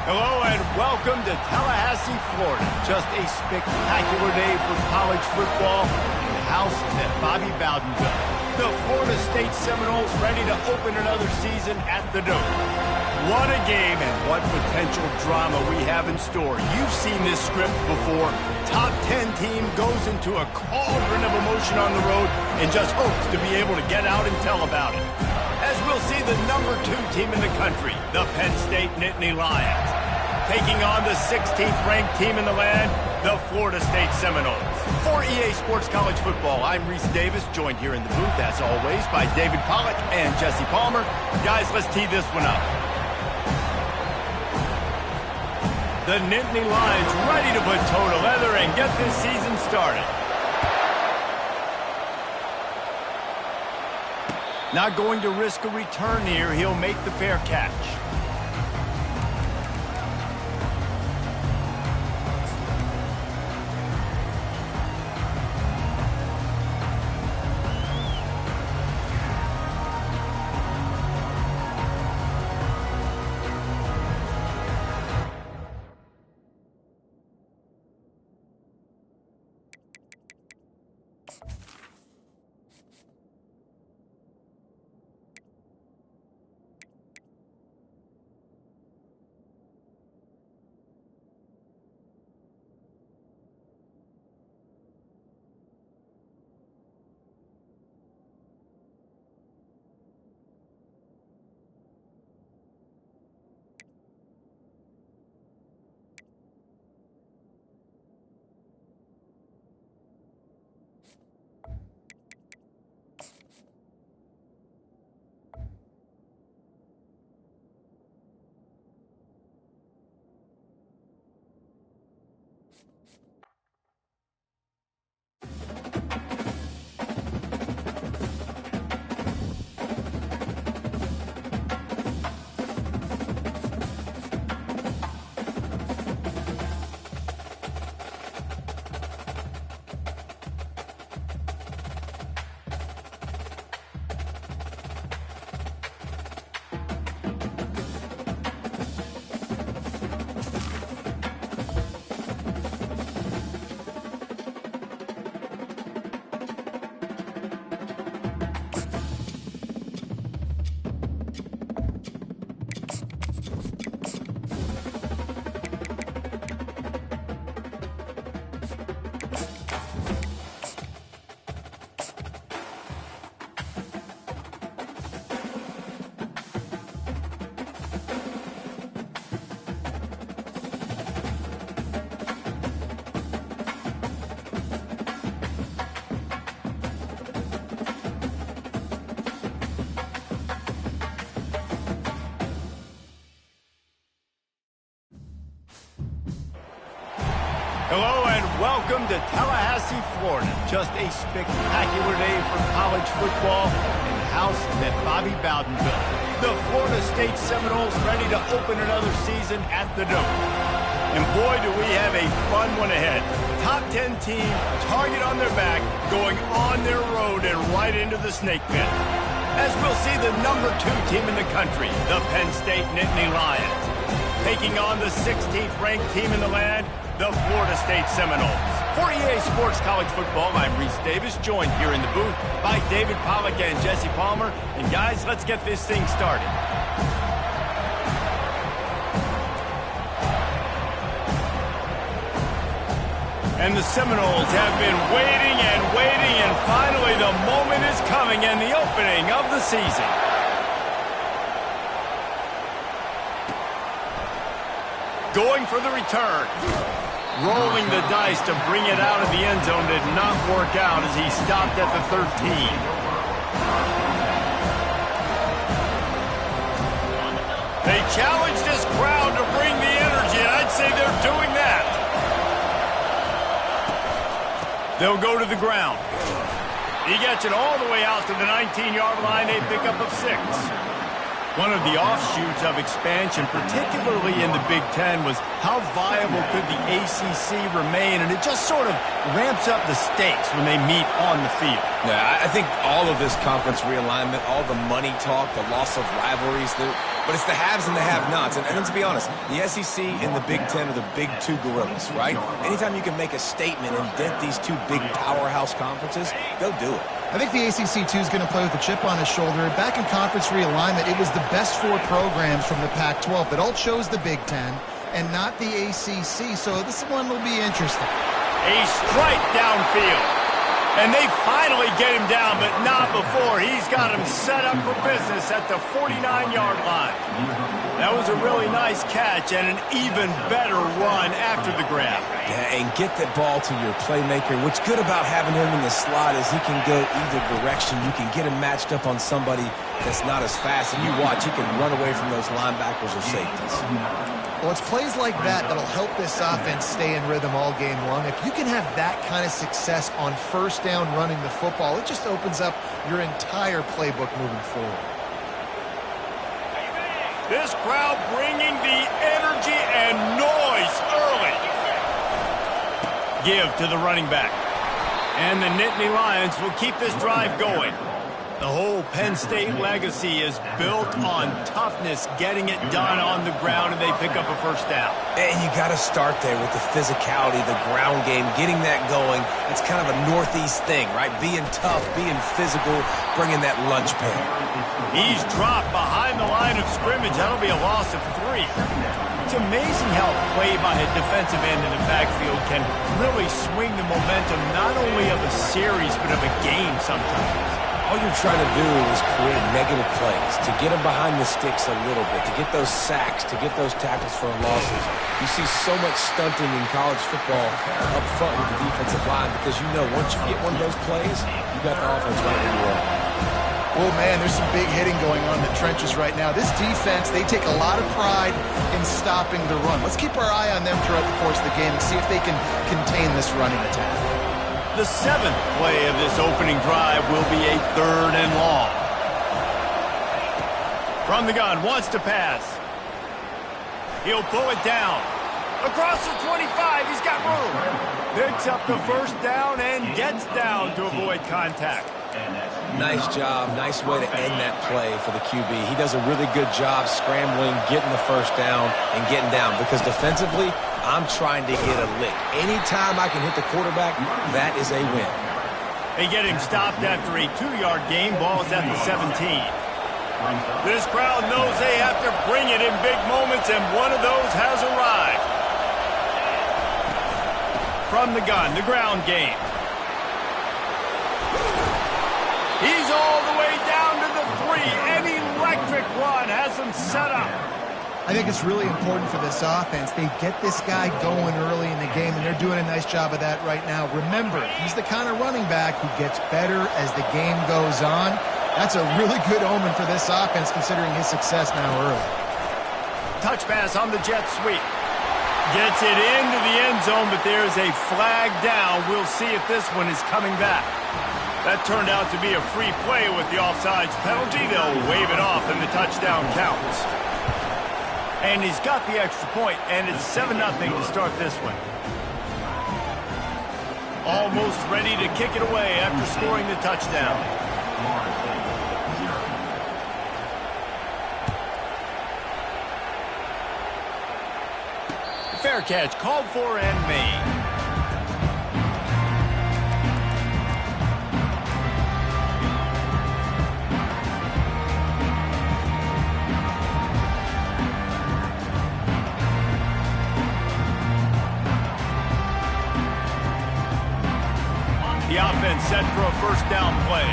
Hello and welcome to Tallahassee, Florida. Just a spectacular day for college football in the house at Bobby Bowden built. The Florida State Seminoles ready to open another season at the Dome. What a game and what potential drama we have in store. You've seen this script before. Top 10 team goes into a cauldron of emotion on the road and just hopes to be able to get out and tell about it. As we'll see the number 2 team in the country, the Penn State Nittany Lions, taking on the 16th ranked team in the land, the Florida State Seminoles. For EA Sports College Football, I'm Reese Davis, joined here in the booth, as always, by David Pollack and Jesse Palmer. Guys, let's tee this one up. The Nittany Lions ready to put toe to leather and get this season started. Not going to risk a return here. He'll make the fair catch. Hello and welcome to Tallahassee, Florida. Just a spectacular day for college football in the house that Bobby Bowden built. The Florida State Seminoles ready to open another season at the Dome. And boy, do we have a fun one ahead. Top 10 team, target on their back, going on their road and right into the snake pit. As we'll see the number 2 team in the country, the Penn State Nittany Lions, taking on the 16th ranked team in the land, the Florida State Seminoles. For EA Sports College Football, I'm Reese Davis, joined here in the booth by David Pollack and Jesse Palmer. And guys, let's get this thing started. And the Seminoles have been waiting and waiting, and finally the moment is coming and the opening of the season. Going for the return. Rolling the dice to bring it out of the end zone did not work out as he stopped at the 13. They challenged this crowd to bring the energy, and I'd say they're doing that. They'll go to the ground. He gets it all the way out to the 19-yard line, a pickup of 6. One of the offshoots of expansion, particularly in the Big Ten, was how viable could the ACC remain, and it just sort of ramps up the stakes when they meet on the field. Yeah, I think all of this conference realignment, all the money talk, the loss of rivalries, but it's the haves and the have-nots. And let's be honest, the SEC and the Big Ten are the big two gorillas, right? Anytime you can make a statement and dent these two big powerhouse conferences, go do it. I think the ACC, too, is going to play with a chip on his shoulder. Back in conference realignment, it was the best 4 programs from the Pac-12 that all chose the Big Ten and not the ACC, so this one will be interesting. A strike downfield. And they finally get him down, but not before. He's got him set up for business at the 49-yard line. That was a really nice catch and an even better run after the grab. Yeah, and get that ball to your playmaker. What's good about having him in the slot is he can go either direction. You can get him matched up on somebody that's not as fast, and you watch, he can run away from those linebackers or safeties. Well, it's plays like that that'll help this offense stay in rhythm all game long. If you can have that kind of success on first down running the football, it just opens up your entire playbook moving forward. This crowd bringing the energy and noise early. Give to the running back. And the Nittany Lions will keep this drive going. The whole Penn State legacy is built on toughness, getting it done on the ground, and they pick up a first down. And you got to start there with the physicality, the ground game, getting that going. It's kind of a Northeast thing, right? Being tough, being physical, bringing that lunch pail. He's dropped behind the line of scrimmage. That'll be a loss of 3. It's amazing how play by a defensive end in the backfield can really swing the momentum not only of a series but of a game sometimes. All you're trying to do is create negative plays, to get them behind the sticks a little bit, to get those sacks, to get those tackles for losses. You see so much stunting in college football up front with the defensive line because you know once you get one of those plays, you got the offense right where you are. Oh, man, there's some big hitting going on in the trenches right now. This defense, they take a lot of pride in stopping the run. Let's keep our eye on them throughout the course of the game and see if they can contain this running attack. The 7th play of this opening drive will be a 3rd and long. From the gun, wants to pass. He'll pull it down. Across the 25, he's got room. Picks up the first down and gets down to avoid contact. Nice job. Nice way to end that play for the QB. He does a really good job scrambling, getting the first down, and getting down. Because defensively, I'm trying to get a lick. Anytime I can hit the quarterback, that is a win. They get him stopped after a 2-yard gain. Ball's at the 17. This crowd knows they have to bring it in big moments, and one of those has arrived. From the gun, the ground game. He's all the way down to the 3. An electric run has him set up. I think it's really important for this offense. They get this guy going early in the game, and they're doing a nice job of that right now. Remember, he's the kind of running back who gets better as the game goes on. That's a really good omen for this offense, considering his success now early. Touch pass on the jet sweep. Gets it into the end zone, but there's a flag down. We'll see if this one is coming back. That turned out to be a free play with the offsides penalty. They'll wave it off, and the touchdown counts. And he's got the extra point, and it's 7-0 to start this one. Almost ready to kick it away after scoring the touchdown. Fair catch called for and made. The offense set for a first down play.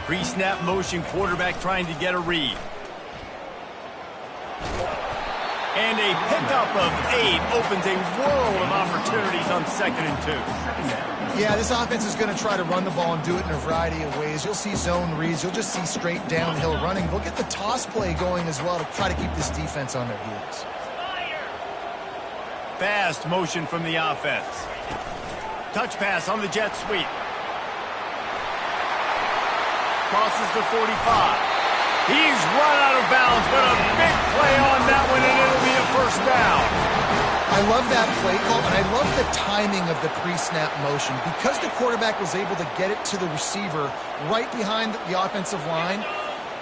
Pre-snap motion, quarterback trying to get a read. And a pickup of 8 opens a world of opportunities on 2nd and 2. Yeah, this offense is going to try to run the ball and do it in a variety of ways. You'll see zone reads. You'll just see straight downhill running. They'll get the toss play going as well to try to keep this defense on their heels. Fast motion from the offense. Touch pass on the jet sweep. crosses the 45. He's run out of bounds, but a big play on that one, and it'll be a first down. I love that play call, and I love the timing of the pre-snap motion. Because the quarterback was able to get it to the receiver right behind the offensive line,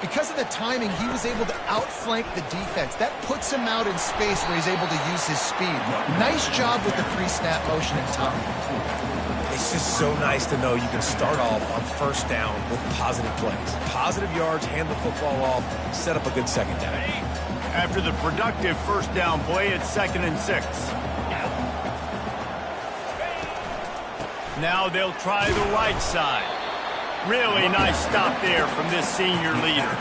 because of the timing, he was able to outflank the defense. That puts him out in space where he's able to use his speed. Nice job with the pre-snap motion and timing. It's just so nice to know you can start off on first down with positive plays. Positive yards, hand the football off, set up a good second down. After the productive first down play, it's 2nd and 6. Now they'll try the right side. Really nice stop there from this senior leader.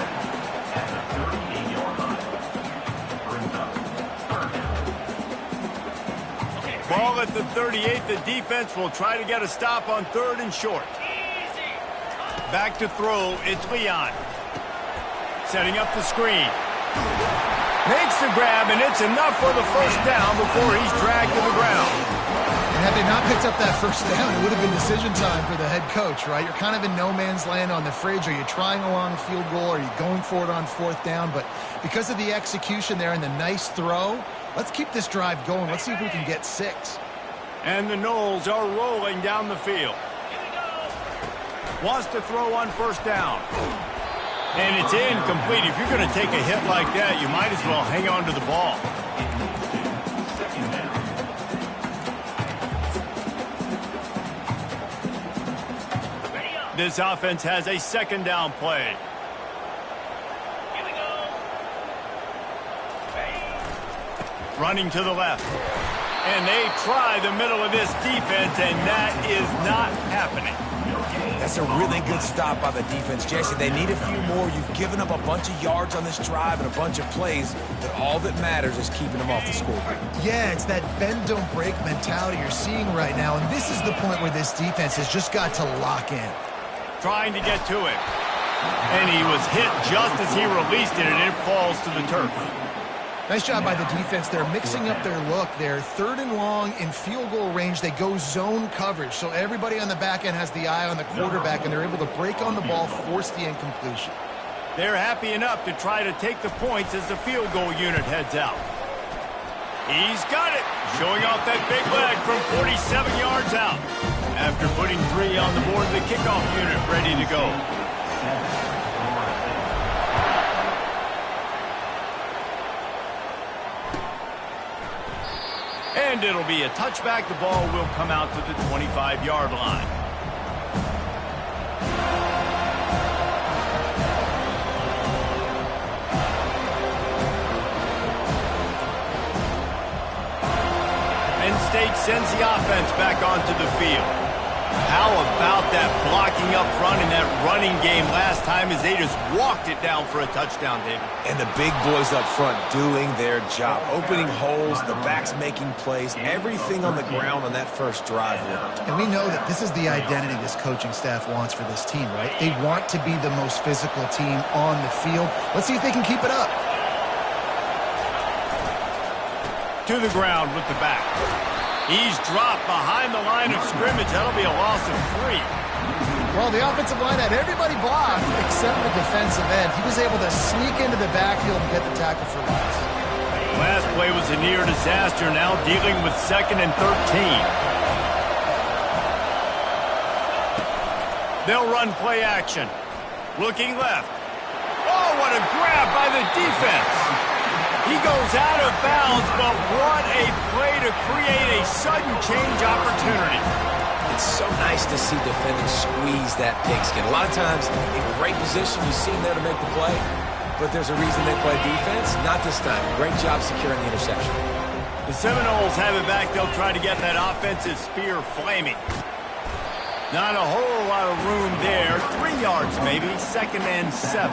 Ball at the 38. The defense will try to get a stop on 3rd and short. Back to throw. It's Leon. Setting up the screen. Makes the grab, and it's enough for the first down before he's dragged to the ground. And had they not picked up that first down, it would have been decision time for the head coach, right? You're kind of in no man's land on the fridge. Are you trying a long field goal? Are you going for it on 4th down? But because of the execution there and the nice throw, let's keep this drive going. Let's see if we can get 6. And the Knowles are rolling down the field. Wants to throw on first down. And it's incomplete. If you're going to take a hit like that, you might as well hang on to the ball. This offense has a 2nd down play. Running to the left. And they try the middle of this defense, and that is not happening. That's a really good stop by the defense, Jesse. They need a few more. You've given up a bunch of yards on this drive and a bunch of plays, but all that matters is keeping them off the scoreboard. Yeah, it's that bend, don't break mentality you're seeing right now, and this is the point where this defense has just got to lock in. Trying to get to it. And he was hit just as he released it, and it falls to the turf. Nice job by the defense. They're mixing up their look. They're 3rd and long in field goal range. They go zone coverage, so everybody on the back end has the eye on the quarterback, and they're able to break on the ball, force the incompletion. They're happy enough to try to take the points as the field goal unit heads out. He's got it, showing off that big leg from 47 yards out. After putting 3 on the board, the kickoff unit ready to go. And it'll be a touchback. The ball will come out to the 25-yard line. Penn State sends the offense back onto the field. How about that blocking up front in that running game last time as they just walked it down for a touchdown, David? And the big boys up front doing their job. Opening holes, the backs making plays, everything on the ground on that first drive worked. And we know that this is the identity this coaching staff wants for this team, right? They want to be the most physical team on the field. Let's see if they can keep it up. To the ground with the back. He's dropped behind the line of scrimmage. That'll be a loss of 3. Well, the offensive line had everybody blocked except the defensive end. He was able to sneak into the backfield and get the tackle for loss. Last play was a near disaster. Now dealing with 2nd and 13. They'll run play action. Looking left. Oh, what a grab by the defense. He goes out of bounds, but what a play to create a sudden change opportunity. It's so nice to see defenders squeeze that pigskin. A lot of times, in great position, you see them there to make the play, but there's a reason they play defense. Not this time. Great job securing the interception. The Seminoles have it back. They'll try to get that offensive spear flaming. Not a whole lot of room there. 3 yards maybe, 2nd and 7.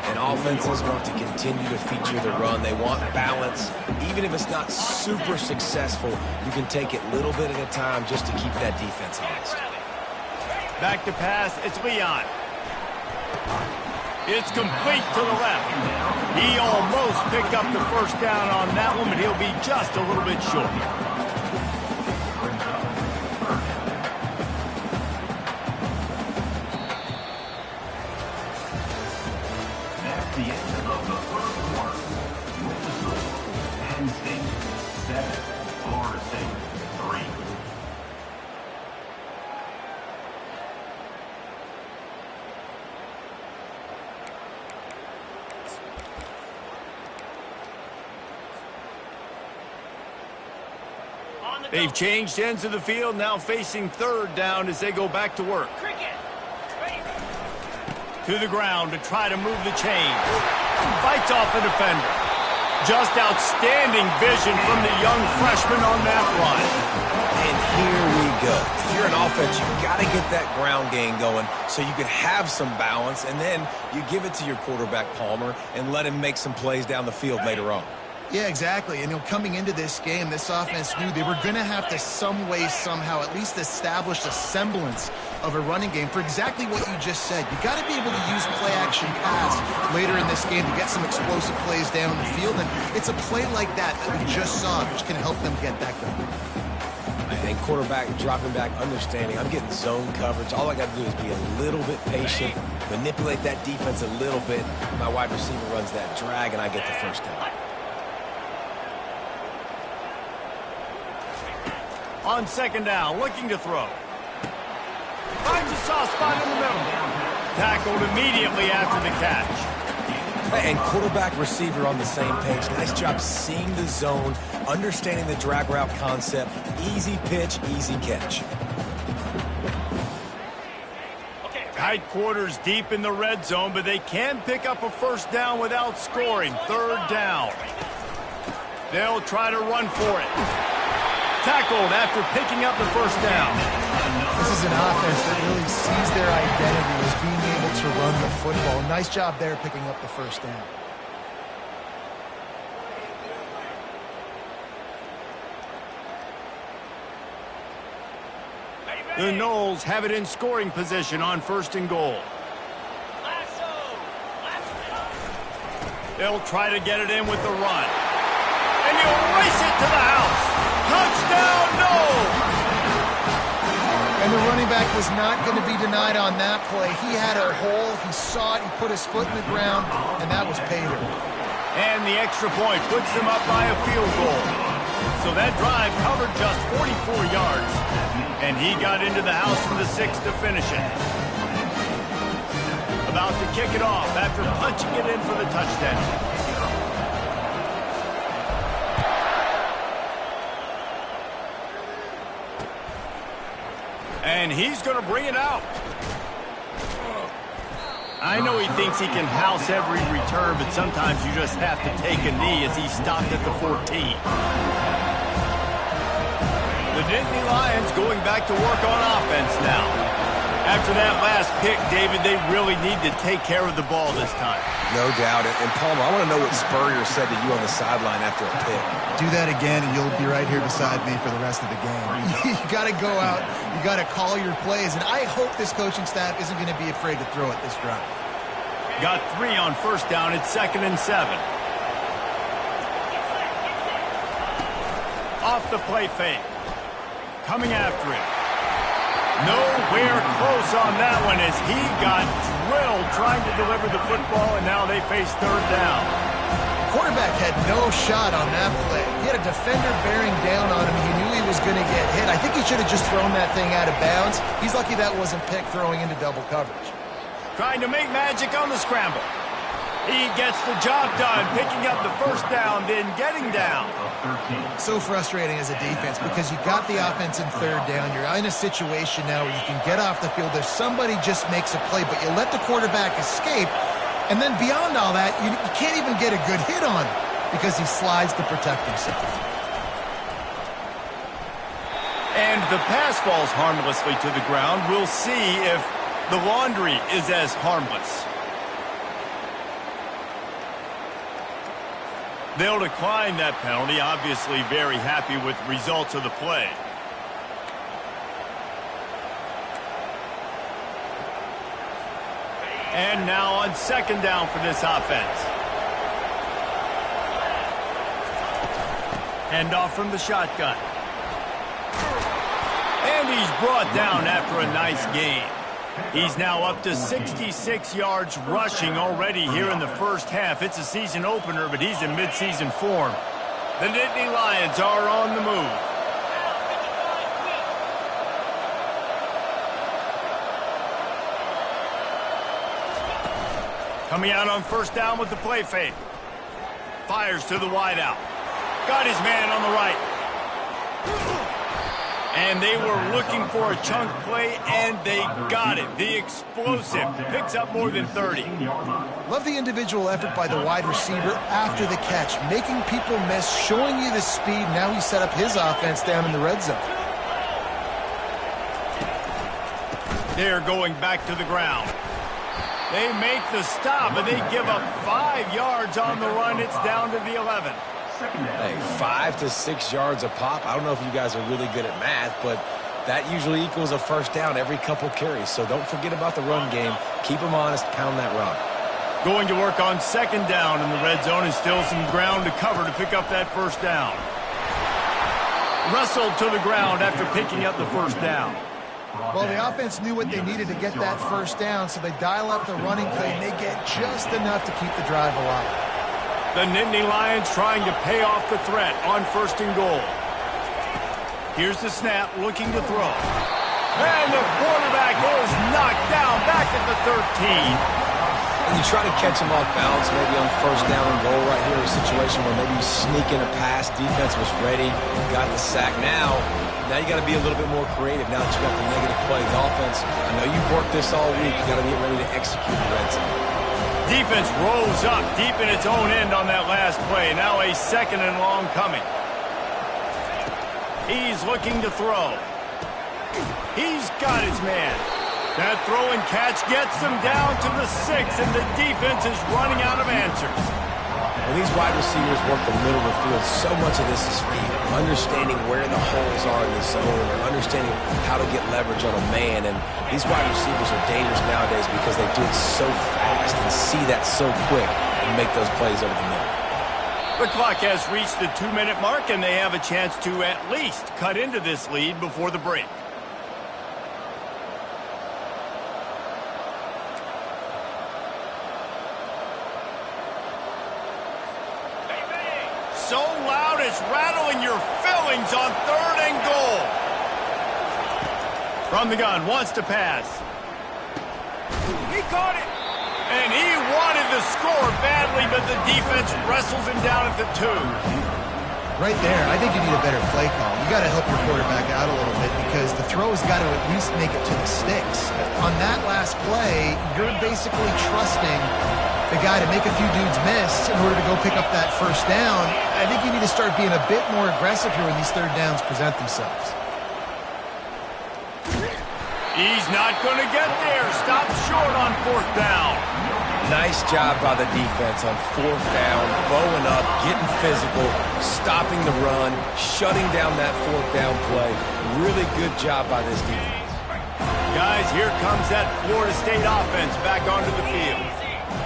And offenses want to continue to feature the run. They want balance. Even if it's not super successful, you can take it little bit at a time just to keep that defense honest. Back to pass, it's Leon. It's complete to the left. He almost picked up the first down on that one, but he'll be just a little bit short. the end of the first quarter. Your result, Penn State 7, Florida State 3. They've changed ends of the field, now facing third down as they go back to work. To the ground to try to move the chains. Fights off the defender. Just outstanding vision from the young freshman on that run. And here we go. If you're an offense, you've got to get that ground game going so you can have some balance, and then you give it to your quarterback, Palmer, and let him make some plays down the field later on. Yeah, exactly. And coming into this game, this offense knew they were going to have to some way, somehow, at least establish a semblance of a running game for exactly what you just said. You got to be able to use play-action pass later in this game to get some explosive plays down the field. And it's a play like that we just saw, which can help them get that going. And quarterback dropping back, understanding, I'm getting zone coverage. All I got to do is be a little bit patient, manipulate that defense a little bit. My wide receiver runs that drag, and I get the first down. On second down, looking to throw. Finds a soft spot in the middle. Tackled immediately after the catch. And quarterback receiver on the same page. Nice job seeing the zone, understanding the drag route concept. Easy pitch, easy catch. Tight quarters deep in the red zone, but they can pick up a first down without scoring. Third down. They'll try to run for it. Tackled after picking up the first down. This is an offense that really sees their identity as being able to run the football. Nice job there picking up the first down. The Noles have it in scoring position on first and goal. They'll try to get it in with the run. And he'll race it to the house. Touchdown, Noles! And the running back was not going to be denied on that play. He had a hole, he saw it, he put his foot in the ground, and that was pay dirt. And the extra point puts them up by a field goal. So that drive covered just 44 yards. And he got into the house for the 6 to finish it. About to kick it off after punching it in for the touchdown. And he's going to bring it out. I know he thinks he can house every return, but sometimes you just have to take a knee as he stopped at the 14. The Nittany Lions going back to work on offense now. After that last pick, David, they really need to take care of the ball this time. No doubt. And Palmer, I want to know what Spurrier said to you on the sideline after a pick. Do that again, and you'll be right here beside me for the rest of the game. You got to go out. You got to call your plays, and I hope this coaching staff isn't going to be afraid to throw it this drive. Got 3 on first down. It's 2nd and 7. Off the play fake. Coming after him. Nowhere close on that one as he got drilled trying to deliver the football, and now they face third down. Quarterback had no shot on that play. He had a defender bearing down on him. He knew he was going to get hit. I think he should have just thrown that thing out of bounds. He's lucky that wasn't picked throwing into double coverage. Trying to make magic on the scramble. He gets the job done, picking up the first down, then getting down. So frustrating as a defense because you got the offense in third down. You're in a situation now where you can get off the field if somebody just makes a play, but you let the quarterback escape. And then beyond all that, you can't even get a good hit on him because he slides to protect himself. And the pass falls harmlessly to the ground. We'll see if the laundry is as harmless. They'll decline that penalty, obviously very happy with the results of the play. And now on second down for this offense. Handoff from the shotgun. And he's brought down after a nice gain. He's now up to 66 yards rushing already here in the first half. It's a season opener, but he's in midseason form. The Nittany Lions are on the move. Coming out on first down with the play fake. Fires to the wideout. Got his man on the right. And they were looking for a chunk play, and they got it. The explosive picks up more than 30. Love the individual effort by the wide receiver after the catch, making people miss, showing you the speed. Now he set up his offense down in the red zone. They're going back to the ground. They make the stop, and they give up 5 yards on the run. It's down to the 11. Hey, 5 to 6 yards a pop. I don't know if you guys are really good at math, but that usually equals a first down every couple carries. So don't forget about the run game. Keep them honest, pound that rock. Going to work on second down in the red zone, and still some ground to cover to pick up that first down. Wrestled to the ground after picking up the first down. Well, the offense knew what they needed to get that first down, so they dial up the running play, and they get just enough to keep the drive alive. The Nittany Lions trying to pay off the threat on first and goal. Here's the snap, looking to throw. And the quarterback is knocked down back at the 13. And you try to catch him off balance, maybe on first down and goal right here, a situation where maybe you sneak in a pass, defense was ready, got the sack. Now you got to be a little bit more creative now that you got the negative play. The offense, I know you've worked this all week. You got to get ready to execute the red zone. Defense rolls up deep in its own end on that last play. Now a second and long coming. He's looking to throw. He's got his man. That throw and catch gets them down to the 6, and the defense is running out of answers. When these wide receivers work the middle of the field, so much of this is feel, understanding where the holes are in the zone, or understanding how to get leverage on a man. And these wide receivers are dangerous nowadays because they do it so fast and see that so quick and make those plays over the middle. The clock has reached the 2-minute mark, and they have a chance to at least cut into this lead before the break. So loud it's rattling your fillings on third and goal. From the gun, wants to pass. He caught it. And he wanted the score badly, but the defense wrestles him down at the 2. Right there, I think you need a better play call. You got to help your quarterback out a little bit because the throw's got to at least make it to the sticks. On that last play, you're basically trusting the guy to make a few dudes miss in order to go pick up that first down. I think you need to start being a bit more aggressive here when these third downs present themselves. He's not going to get there. Stopped short on fourth down. Nice job by the defense on fourth down, bowing up, getting physical, stopping the run, shutting down that fourth down play. Really good job by this defense. Guys, here comes that Florida State offense back onto the field.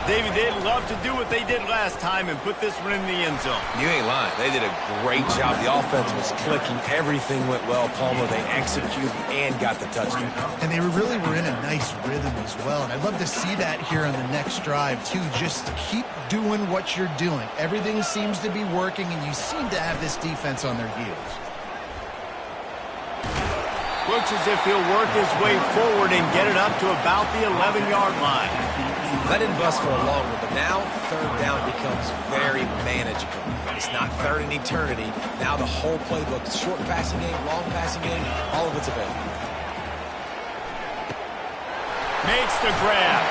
David, they'd love to do what they did last time and put this one in the end zone. You ain't lying. They did a great job. The offense was clicking. Everything went well, Palmer. They executed and got the touchdown. And they really were in a nice rhythm as well. And I'd love to see that here on the next drive, too. Just keep doing what you're doing. Everything seems to be working, and you seem to have this defense on their heels. Looks as if he'll work his way forward and get it up to about the 11-yard line. That didn't bust for a long one, but now third down becomes very manageable. It's not third in eternity. Now the whole playbook, short passing game, long passing game, all of it's available. Makes the grab.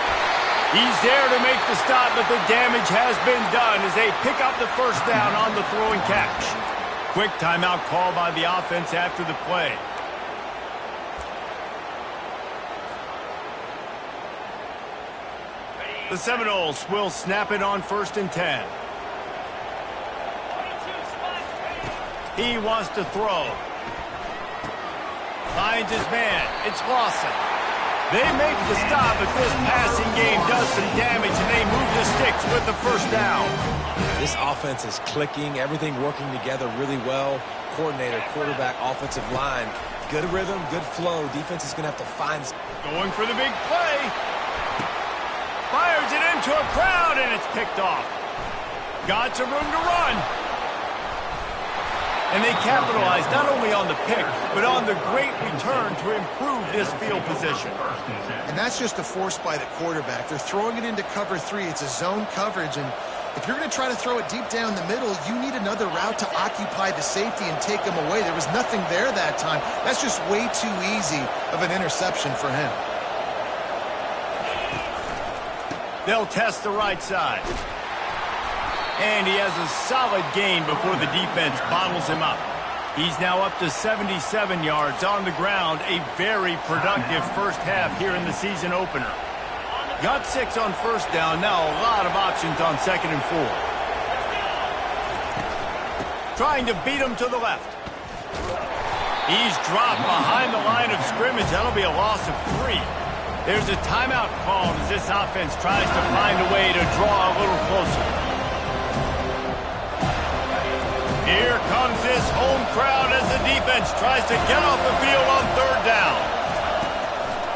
He's there to make the stop, but the damage has been done as they pick up the first down on the throw and catch. Quick timeout call by the offense after the play. The Seminoles will snap it on 1st and 10. He wants to throw. Finds his man. It's Lawson. They make the stop, but this passing game does some damage, and they move the sticks with the first down. This offense is clicking, everything working together really well. Coordinator, quarterback, offensive line. Good rhythm, good flow. Defense is going to have to find... Going for the big play. Fires it into a crowd, and it's picked off. Got some room to run. And they capitalized not only on the pick, but on the great return to improve this field position. And that's just a force by the quarterback. They're throwing it into cover 3. It's a zone coverage, and if you're going to try to throw it deep down the middle, you need another route to occupy the safety and take him away. There was nothing there that time. That's just way too easy of an interception for him. They'll test the right side. And he has a solid gain before the defense bottles him up. He's now up to 77 yards on the ground. A very productive first half here in the season opener. Got 6 on first down. Now a lot of options on 2nd and 4. Trying to beat him to the left. He's dropped behind the line of scrimmage. That'll be a loss of 3. There's a timeout called as this offense tries to find a way to draw a little closer. Here comes this home crowd as the defense tries to get off the field on 3rd down.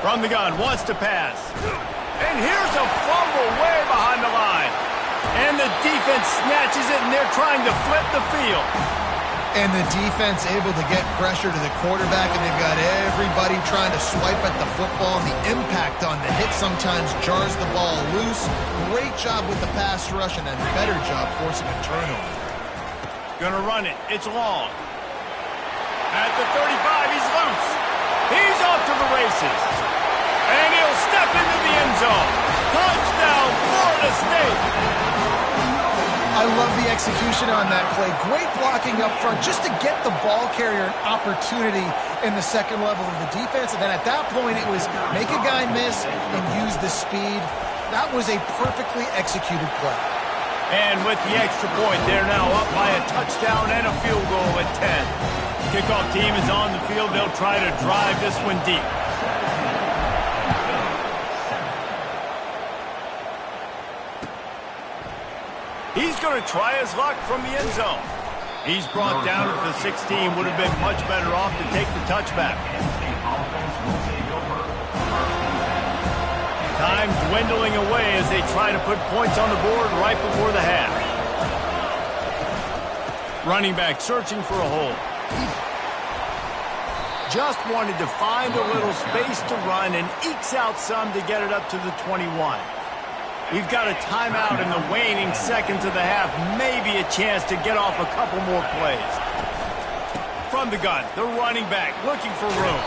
From the gun, wants to pass. And here's a fumble way behind the line. And the defense snatches it, and they're trying to flip the field. And the defense able to get pressure to the quarterback, and they've got everybody trying to swipe at the football, and the impact on the hit sometimes jars the ball loose. Great job with the pass rush, and a better job forcing a turnover. Gonna run it. It's long. At the 35, he's loose. He's off to the races. And he'll step into the end zone. Touchdown, Florida State. I love the execution on that play. Great blocking up front just to get the ball carrier an opportunity in the second level of the defense. And then at that point, it was make a guy miss and use the speed. That was a perfectly executed play. And with the extra point, they're now up by a touchdown and a field goal at 10. Kickoff team is on the field. They'll try to drive this one deep. He's going to try his luck from the end zone. He's brought down at the 16. Would have been much better off to take the touchback. Time dwindling away as they try to put points on the board right before the half. Running back searching for a hole. Just wanted to find a little space to run and ekes out some to get it up to the 21. We've got a timeout in the waning seconds of the half. Maybe a chance to get off a couple more plays. From the gun, the running back looking for room.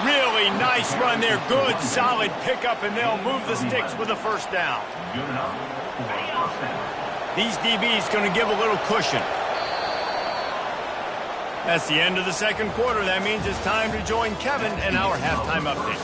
Really nice run there. Good, solid pickup, and they'll move the sticks with a first down. These DBs going to give a little cushion. That's the end of the second quarter. That means it's time to join Kevin in our halftime update.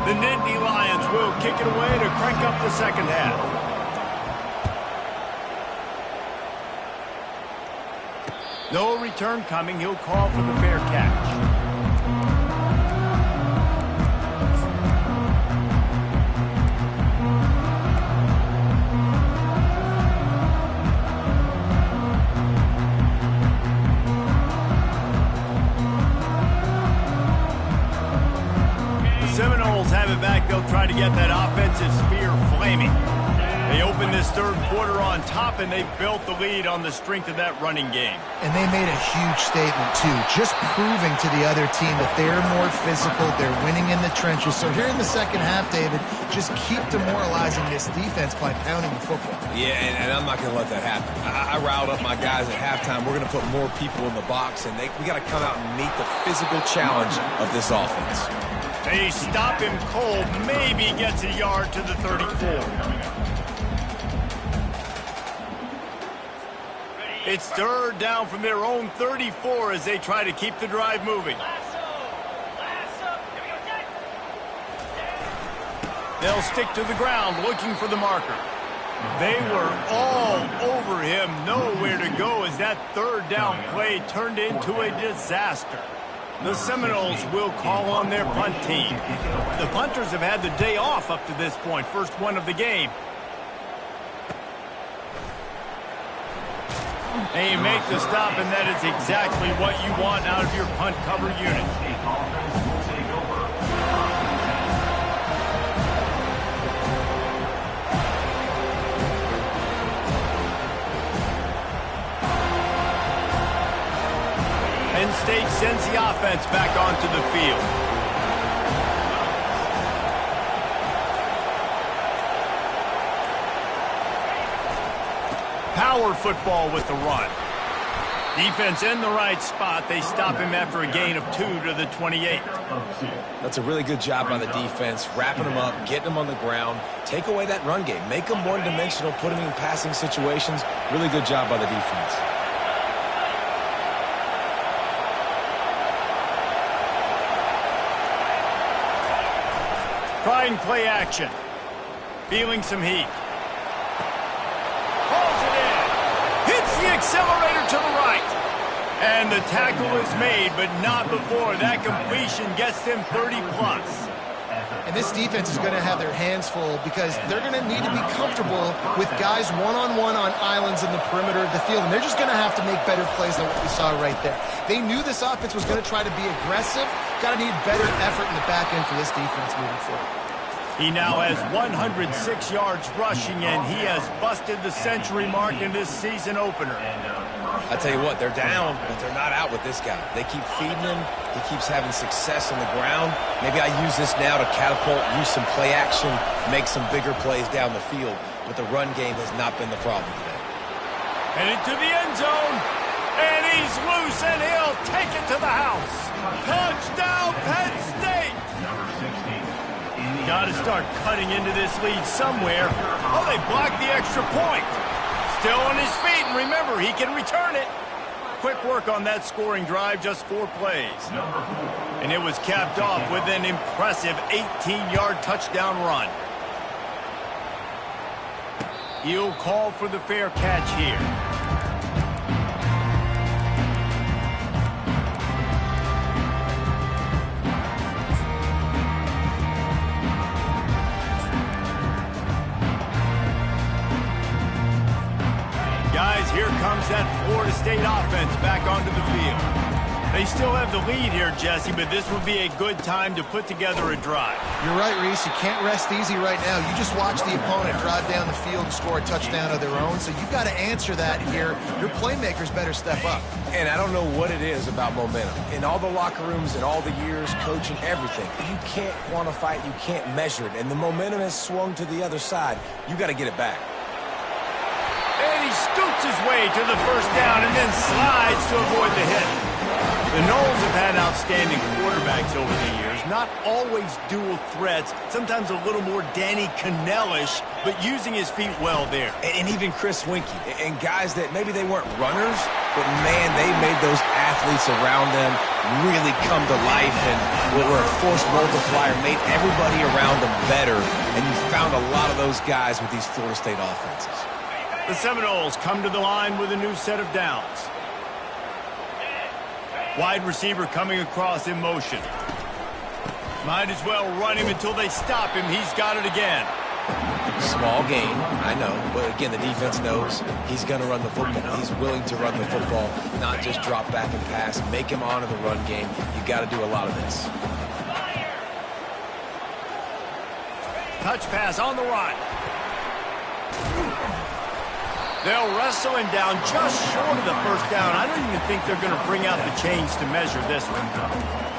The Nittany Lions will kick it away to crank up the second half. No return coming. He'll call for the fair catch. Seminoles have it back. They'll try to get that offensive spear flaming. They opened this third quarter on top, and they built the lead on the strength of that running game. And they made a huge statement, too, just proving to the other team that they're more physical, they're winning in the trenches. So here in the second half, David, just keep demoralizing this defense by pounding the football. Yeah, and I'm not going to let that happen. I riled up my guys at halftime. We're going to put more people in the box, and we got to come out and meet the physical challenge of this offense. They stop him cold, maybe gets a yard to the 34. It's third down from their own 34 as they try to keep the drive moving. They'll stick to the ground looking for the marker. They were all over him, nowhere to go as that third down play turned into a disaster. The Seminoles will call on their punt team. The punters have had the day off up to this point, first one of the game. And you make the stop, and that is exactly what you want out of your punt cover unit. Penn State sends the offense back onto the field. Power football with the run. Defense in the right spot. They stop him after a gain of 2 to the 28. That's a really good job by the defense, wrapping him up, getting him on the ground. Take away that run game. Make him one-dimensional, put him in passing situations. Really good job by the defense. Trying play action. Feeling some heat. Pulls it in. Hits the accelerator to the right. And the tackle is made, but not before that completion gets them 30+. And this defense is going to have their hands full because they're going to need to be comfortable with guys one-on-one on islands in the perimeter of the field. And they're just going to have to make better plays than what we saw right there. They knew this offense was going to try to be aggressive. Got to need better effort in the back end for this defense moving forward. He now has 106 yards rushing, and he has busted the century mark in this season opener. I tell you what, they're down, but they're not out with this guy. They keep feeding him. He keeps having success on the ground. Maybe I use this now to catapult, use some play action, make some bigger plays down the field. But the run game has not been the problem today. And into the end zone. And he's loose, and he'll take it to the house. Touchdown, Penn State! Got to start cutting into this lead somewhere. Oh, they blocked the extra point. Still on his feet, and remember, he can return it. Quick work on that scoring drive, just 4 plays. And it was capped off with an impressive 18-yard touchdown run. He'll call for the fair catch here. Guys, here comes that Florida State offense back onto the field. They still have the lead here, Jesse, but this would be a good time to put together a drive. You're right, Reese. You can't rest easy right now. You just watch the opponent drive down the field and score a touchdown of their own, so you've got to answer that here. Your playmakers better step up. And I don't know what it is about momentum. In all the locker rooms, in all the years, coaching, everything, you can't quantify it, you can't measure it, and the momentum has swung to the other side. You got to get it back. And he scoots his way to the first down and then slides to avoid the hit. The Noles have had outstanding quarterbacks over the years. Not always dual threats, sometimes a little more Danny Cannell-ish, but using his feet well there. And even Chris Winkie. And guys that maybe they weren't runners, but man, they made those athletes around them really come to life and were a force multiplier, made everybody around them better. And you found a lot of those guys with these Florida State offenses. The Seminoles come to the line with a new set of downs. Wide receiver coming across in motion. Might as well run him until they stop him. He's got it again. Small gain, I know, but again, the defense knows he's going to run the football. He's willing to run the football, not just drop back and pass. Make him honor the run game. You got to do a lot of this. Touch pass on the run. They'll wrestle him down just short of the first down. I don't even think they're going to bring out the chains to measure this one.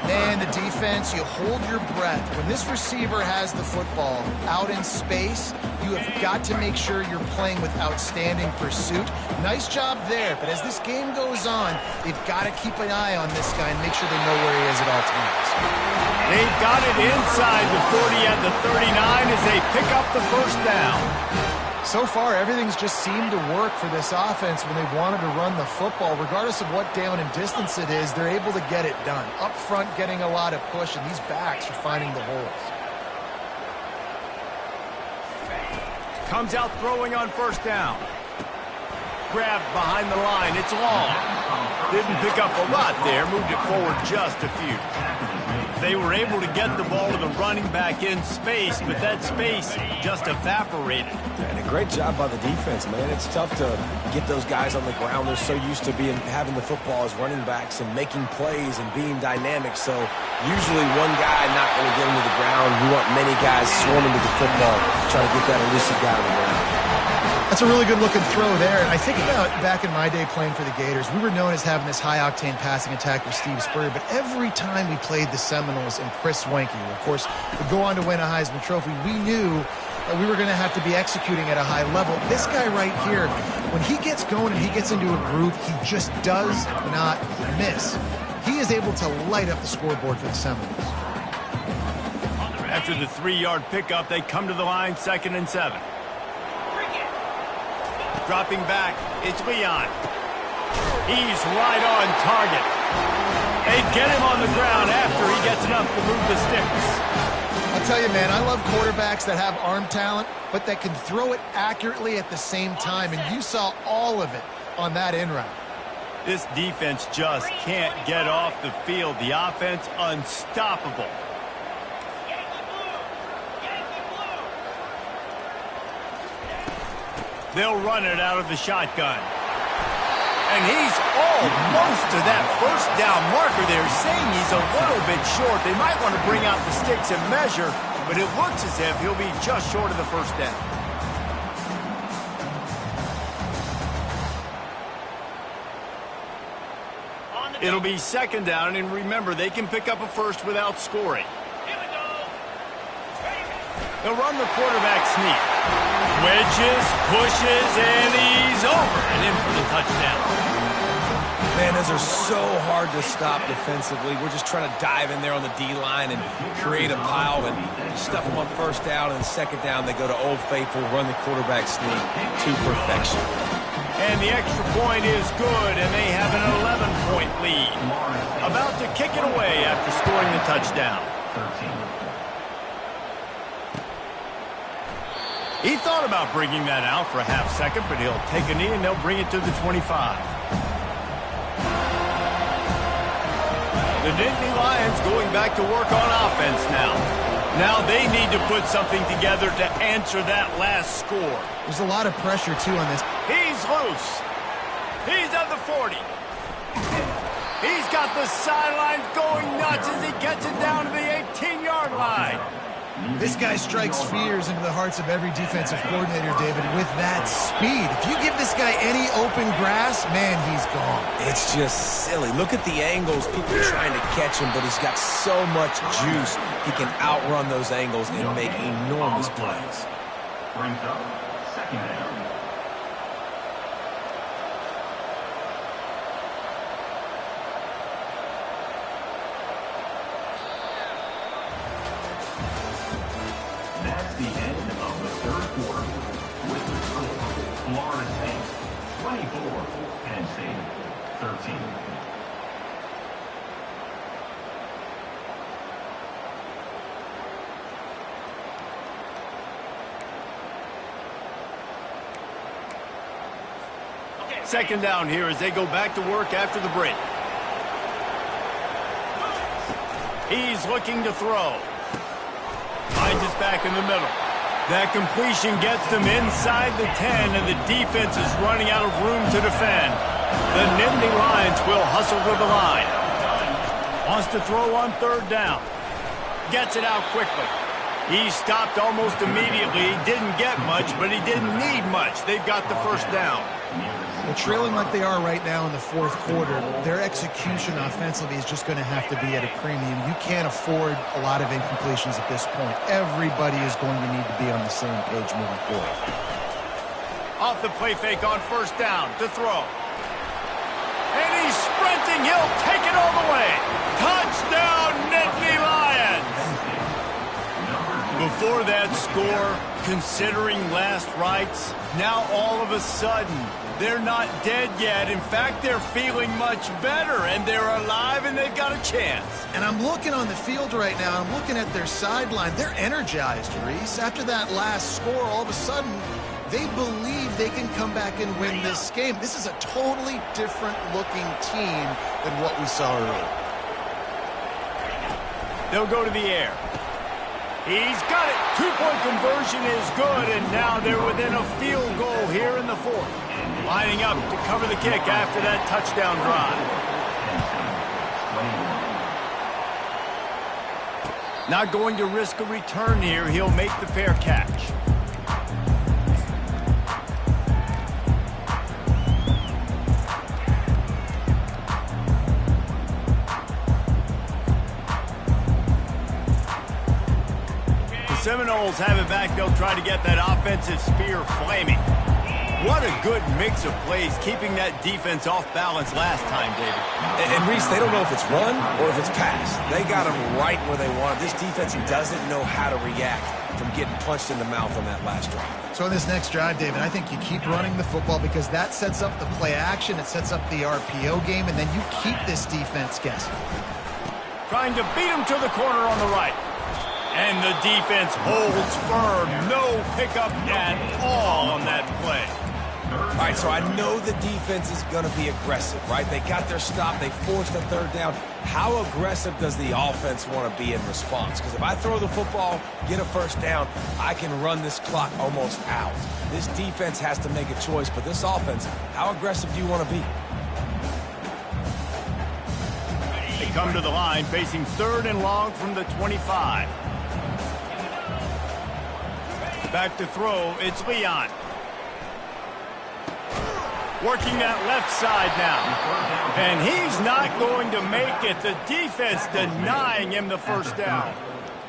Man, the defense, you hold your breath. When this receiver has the football out in space, you have got to make sure you're playing with outstanding pursuit. Nice job there, but as this game goes on, they've got to keep an eye on this guy and make sure they know where he is at all times. They've got it inside the 40 at the 39 as they pick up the first down. So far, everything's just seemed to work for this offense when they've wanted to run the football. Regardless of what down and distance it is, they're able to get it done. Up front, getting a lot of push, and these backs are finding the holes. Comes out throwing on first down. grab behind the line. It's long. Didn't pick up a lot there. Moved it forward just a few. They were able to get the ball to the running back in space, but that space just evaporated. And a great job by the defense, man. It's tough to get those guys on the ground. They're so used to having the football as running backs and making plays and being dynamic. So usually one guy not going to get him to the ground. You want many guys swarming to the football, trying to get that elusive guy on the ground. That's a really good-looking throw there. And I think about back in my day playing for the Gators, we were known as having this high-octane passing attack with Steve Spurrier, but every time we played the Seminoles and Chris Swanky, who, of course, would go on to win a Heisman Trophy, we knew that we were going to have to be executing at a high level. This guy right here, when he gets going and he gets into a groove, he just does not miss. He is able to light up the scoreboard for the Seminoles. After the 3-yard pickup, they come to the line, 2nd and 7. Dropping back, it's Leon. He's right on target. They get him on the ground after he gets enough to move the sticks. I'll tell you, man, I love quarterbacks that have arm talent, but that can throw it accurately at the same time, and you saw all of it on that in route. This defense just can't get off the field. The offense unstoppable. They'll run it out of the shotgun. And he's almost to that first down marker there, saying he's a little bit short. They might want to bring out the sticks and measure, but it looks as if he'll be just short of the first down. It'll be 2nd down, and remember, they can pick up a first without scoring. They'll run the quarterback sneak. Wedges, pushes, and he's over and in for the touchdown. Man, those are so hard to stop defensively. We're just trying to dive in there on the D-line and create a pile and stuff them on 1st down, and 2nd down they go to Old Faithful, run the quarterback sneak to perfection. And the extra point is good, and they have an 11-point lead. About to kick it away after scoring the touchdown. He thought about bringing that out for a half second, but he'll take a knee and they'll bring it to the 25. The Nittany Lions going back to work on offense now. Now they need to put something together to answer that last score. There's a lot of pressure, too, on this. He's loose. He's at the 40. He's got the sidelines going nuts as he gets it down to the 18-yard line. This guy strikes fears into the hearts of every defensive coordinator, David, with that speed. If you give this guy any open grass, man, he's gone. It's just silly. Look at the angles. People are trying to catch him, but he's got so much juice. He can outrun those angles and make enormous plays. Brings up 2nd down. That's the end of the 3rd quarter. With the score, Florida State 24, Penn State 13. Second down here as they go back to work after the break. He's looking to throw. Finds his back in the middle. That completion gets them inside the 10, and the defense is running out of room to defend. The Nittany Lions will hustle to the line. Wants to throw on 3rd down. Gets it out quickly. He stopped almost immediately. He didn't get much, but he didn't need much. They've got the 1st down. Well, trailing like they are right now in the 4th quarter, their execution offensively is just going to have to be at a premium. You can't afford a lot of incompletions at this point. Everybody is going to need to be on the same page moving forward. Off the play fake on 1st down to throw. And he's sprinting. He'll take it all the way. Touchdown, Nittany Lions! Before that score, Considering last rites, now all of a sudden, they're not dead yet. In fact, they're feeling much better, and they're alive, and they've got a chance. And I'm looking on the field right now. I'm looking at their sideline. They're energized, Reese. After that last score, all of a sudden, they believe they can come back and win this game. This is a totally different-looking team than what we saw earlier. They'll go to the air. He's got it. Two-point conversion is good, and now they're within a field goal here in the fourth. Lining up to cover the kick after that touchdown drive. Not going to risk a return here. He'll make the fair catch. Seminoles have it back. They'll try to get that offensive spear flaming. What a good mix of plays, keeping that defense off balance last time, David. And Reese, they don't know if it's run or if it's pass. They got them right where they want. This defense doesn't know how to react from getting punched in the mouth on that last drive. So in this next drive, David, I think you keep running the football because that sets up the play action, it sets up the RPO game, and then you keep this defense guessing. Trying to beat him to the corner on the right. And the defense holds firm. No pickup at all on that play. All right, so I know the defense is going to be aggressive, right? They got their stop. They forced a third down. How aggressive does the offense want to be in response? Because if I throw the football, get a first down, I can run this clock almost out. This defense has to make a choice, but this offense, how aggressive do you want to be? They come to the line facing 3rd and long from the 25. Back to throw, it's Leon. Working that left side now. And he's not going to make it. The defense denying him the first down.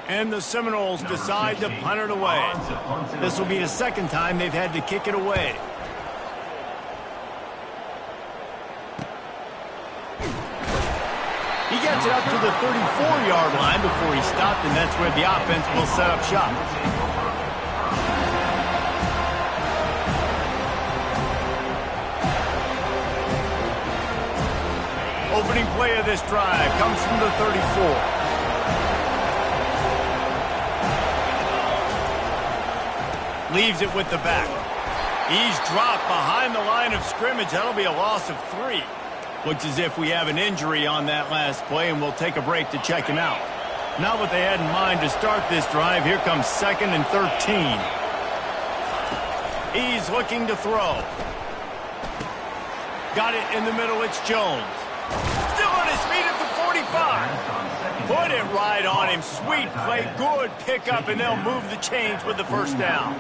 And the Seminoles decide to punt it away. This will be the second time they've had to kick it away. He gets it up to the 34-yard line before he stopped, and that's where the offense will set up shop. Opening play of this drive comes from the 34. Leaves it with the back. He's dropped behind the line of scrimmage. That'll be a loss of 3. Looks as if we have an injury on that last play, and we'll take a break to check him out. Not what they had in mind to start this drive. Here comes 2nd and 13. He's looking to throw. Got it in the middle. It's Jones. Still on his feet at the 45. Put it right on him. Sweet play. Good pickup, and they'll move the chains with the first down.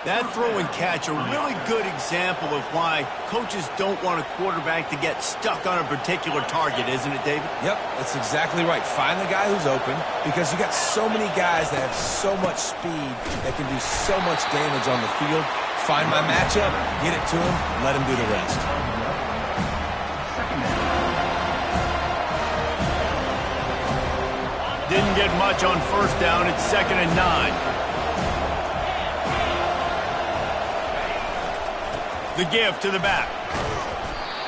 That throw and catch, a really good example of why coaches don't want a quarterback to get stuck on a particular target, isn't it, David? Yep, that's exactly right. Find the guy who's open because you got so many guys that have so much speed that can do so much damage on the field. Find my matchup, get it to him, let him do the rest. Didn't get much on first down. It's 2nd and 9. The give to the back.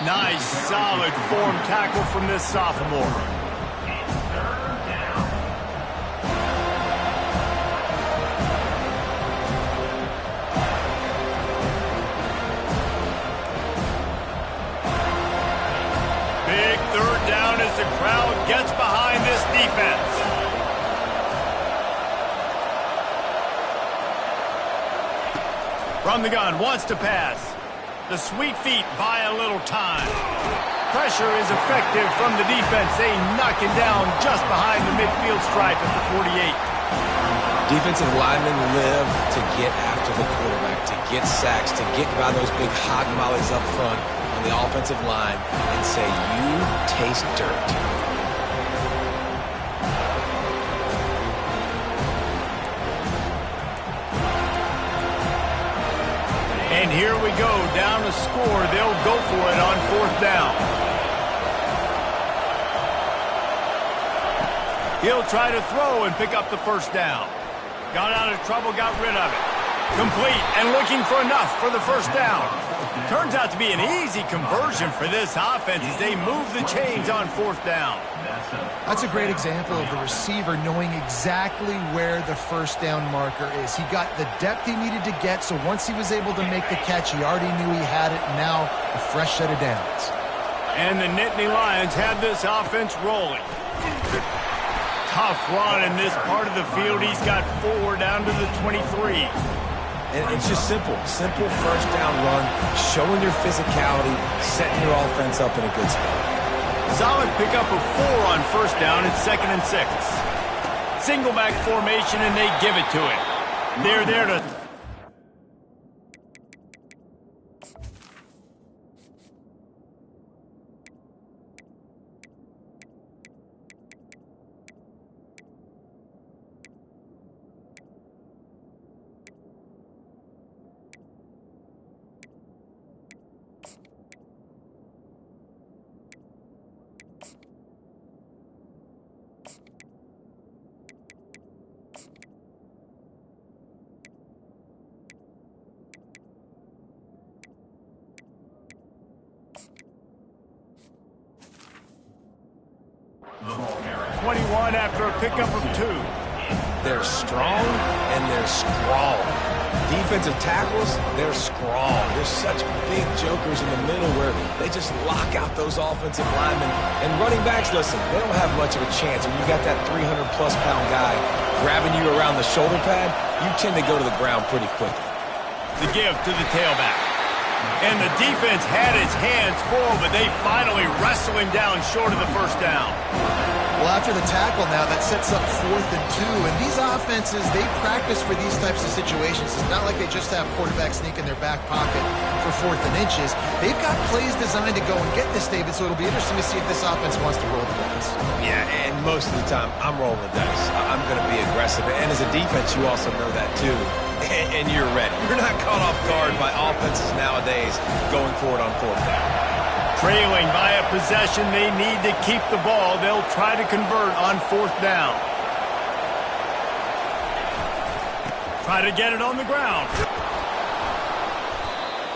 Nice, solid form tackle from this sophomore. Big 3rd down as the crowd gets behind this defense. From the gun, wants to pass. The sweet feet buy a little time. Pressure is effective from the defense. They knock him down just behind the midfield stripe at the 48. Defensive linemen live to get after the quarterback, to get sacks, to get by those big hog mollies up front on the offensive line and say, you taste dirt. And here we go, down a score. They'll go for it on 4th down. He'll try to throw and pick up the first down. Got out of trouble, got rid of it. Complete and looking for enough for the first down. Turns out to be an easy conversion for this offense as they move the chains on fourth down. That's a great example of the receiver knowing exactly where the first down marker is. He got the depth he needed to get, so once he was able to make the catch, he already knew he had it, and now a fresh set of downs. And the Nittany Lions have this offense rolling. Tough run in this part of the field. He's got 4 down to the 23. And it's just simple first down run, showing your physicality, setting your offense up in a good spot. Solid pickup of 4 on first down. It's 2nd and 6. Single back formation, and they give it to him. They're there to... The ball carrier. 21 after a pickup of 2. They're strong and they're strong. Defensive tackles, they're strong. There's such big jokers in the middle where they just lock out those offensive linemen. And running backs, listen, they don't have much of a chance. When you got that 300-plus pound guy grabbing you around the shoulder pad, you tend to go to the ground pretty quickly. The give to the tailback. And the defense had its hands full, but they finally wrestle him down short of the first down. Well, after the tackle now, that sets up 4th and 2. And these offenses, they practice for these types of situations. It's not like they just have quarterbacks sneak in their back pocket for 4th and inches. They've got plays designed to go and get this, David, so it'll be interesting to see if this offense wants to roll the dice. Yeah, and most of the time, I'm rolling the dice. I'm going to be aggressive. And as a defense, you also know that too. And you're ready. You're not caught off guard by offenses nowadays going for it on 4th down. Trailing by a possession, they need to keep the ball. They'll try to convert on 4th down. Try to get it on the ground.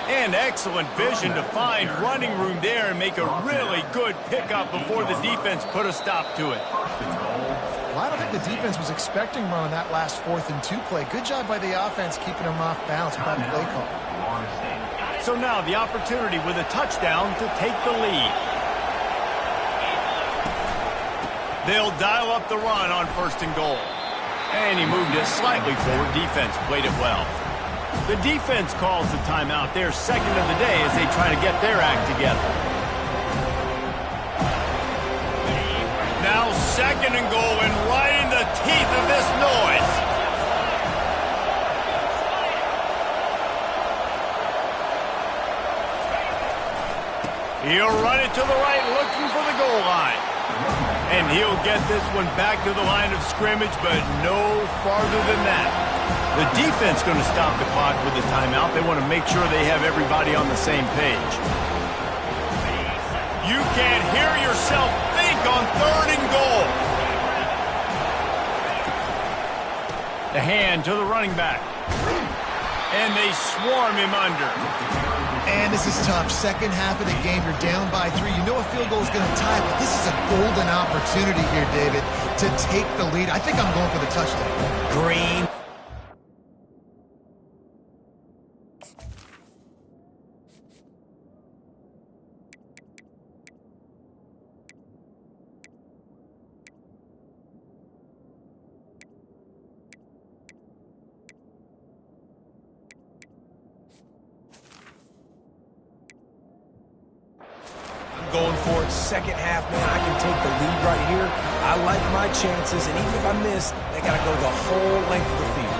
And excellent vision to find running room there and make a really good pickup before the defense put a stop to it. Well, I don't think the defense was expecting run on that last 4th and 2 play. Good job by the offense keeping them off balance by the play call. So now the opportunity with a touchdown to take the lead. They'll dial up the run on 1st and goal. And he moved it slightly forward. Defense played it well. The defense calls the timeout. Their 2nd of the day as they try to get their act together. Now 2nd and goal, and right in the teeth of this noise. He'll run it to the right, looking for the goal line. And he'll get this one back to the line of scrimmage, but no farther than that. The defense going to stop the clock with the timeout. They want to make sure they have everybody on the same page. You can't hear yourself think on 3rd and goal. The hand to the running back. And they swarm him under. And this is tough. 2nd half of the game, you're down by 3. You know a field goal is going to tie, but this is a golden opportunity here, David, to take the lead. I think I'm going for the touchdown. Green. Going for it 2nd half, man. I can take the lead right here. I like my chances, and even if I miss, they got to go the whole length of the field.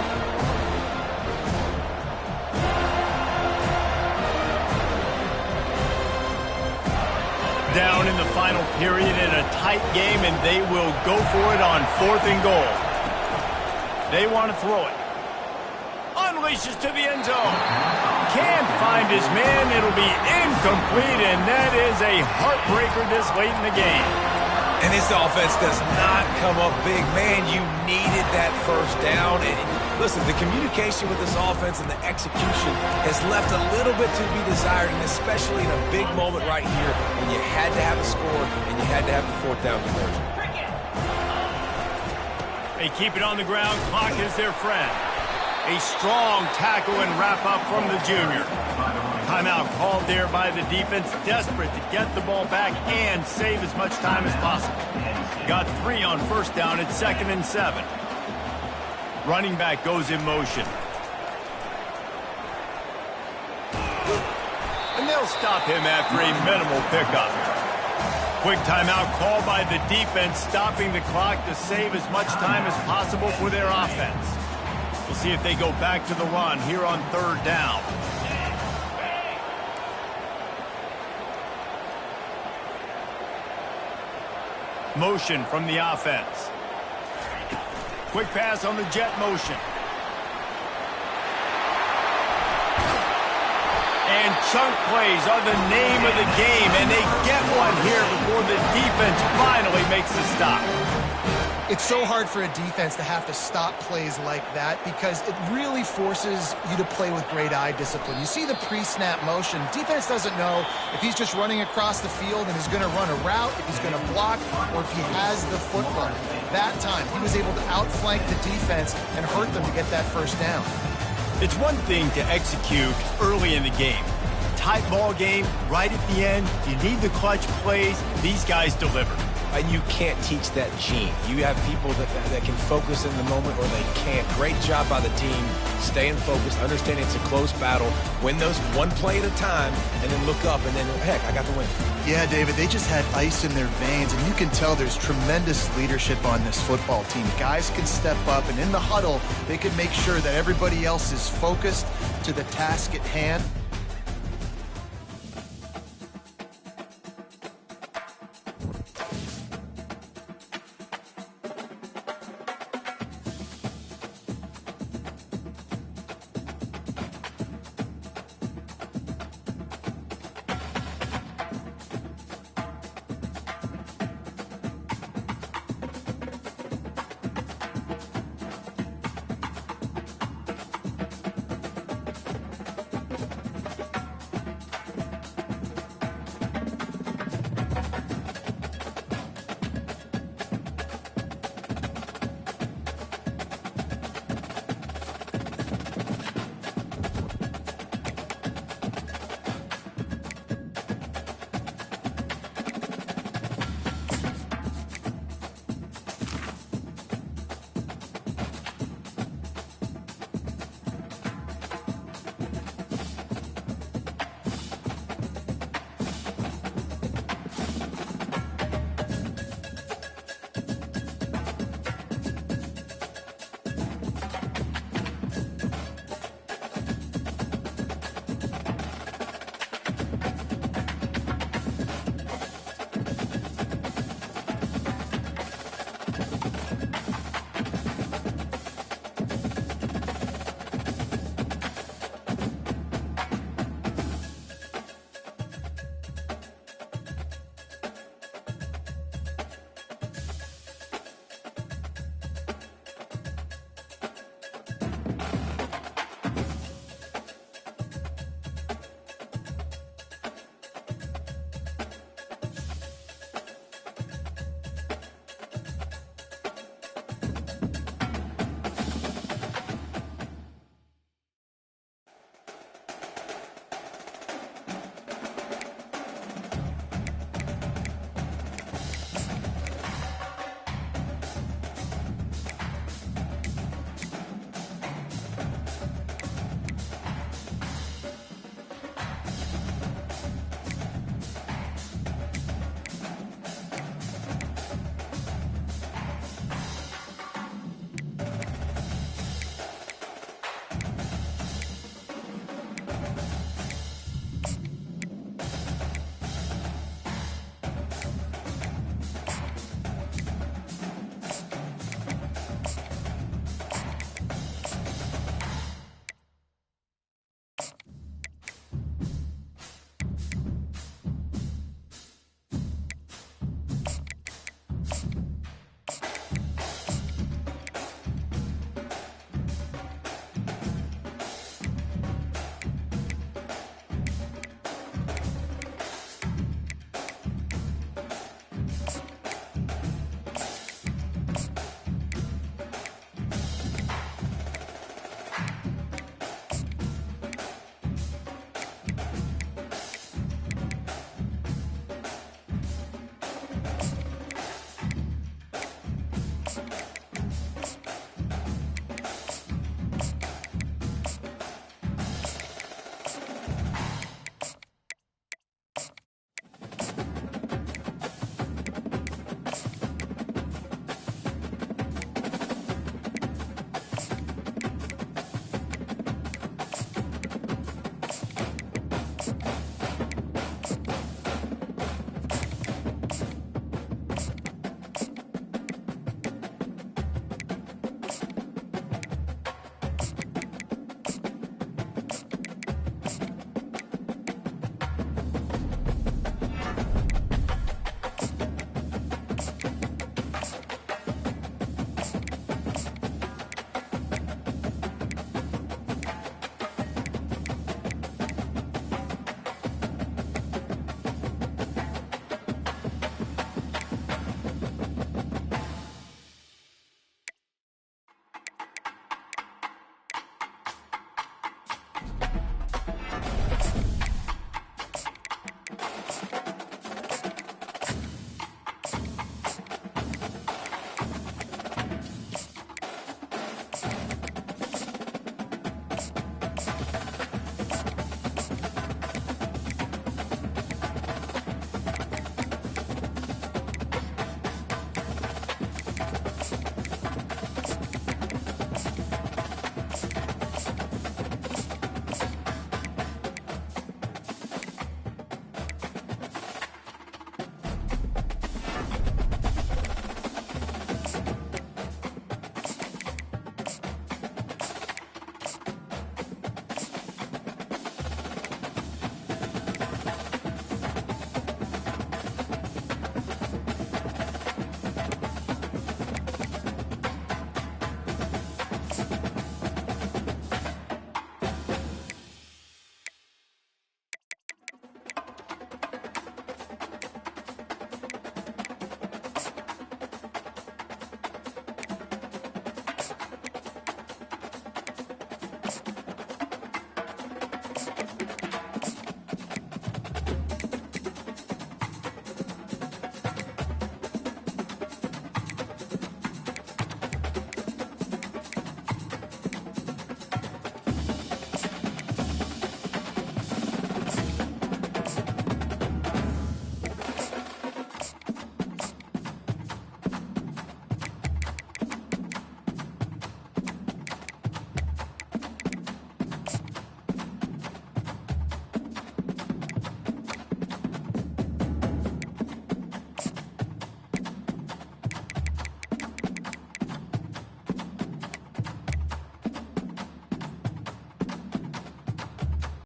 Down in the final period in a tight game, and they will go for it on 4th and goal. They want to throw it. Unleashes to the end zone. Can't find his man. It'll be incomplete, and that is a heartbreaker this late in the game. And this offense does not come up big. Man, you needed that first down, and Listen, the communication with this offense and the execution has left a little bit to be desired, and especially in a big moment right here when you had to have a score and you had to have the fourth down conversion. They keep it on the ground. Clock is their friend. A strong tackle and wrap-up from the junior. Timeout called there by the defense, desperate to get the ball back and save as much time as possible. Got 3 on first down at 2nd and 7. Running back goes in motion. And they'll stop him after a minimal pickup. Quick timeout called by the defense, stopping the clock to save as much time as possible for their offense. We'll see if they go back to the run here on 3rd down. Motion from the offense. Quick pass on the jet motion. And chunk plays are the name of the game, and they get one here before the defense finally makes the stop. It's so hard for a defense to have to stop plays like that because it really forces you to play with great eye discipline. You see the pre-snap motion. Defense doesn't know if he's just running across the field and he's going to run a route, if he's going to block, or if he has the football. That time, he was able to outflank the defense and hurt them to get that first down. It's one thing to execute early in the game. Tight ball game, right at the end, you need the clutch plays. These guys deliver. And you can't teach that gene. You have people that can focus in the moment or they can't. Great job by the team, staying focused, understanding it's a close battle, win those one play at a time, and then look up, and then, heck, I got the win. Yeah, David, they just had ice in their veins, and you can tell there's tremendous leadership on this football team. Guys can step up, and in the huddle, they can make sure that everybody else is focused to the task at hand.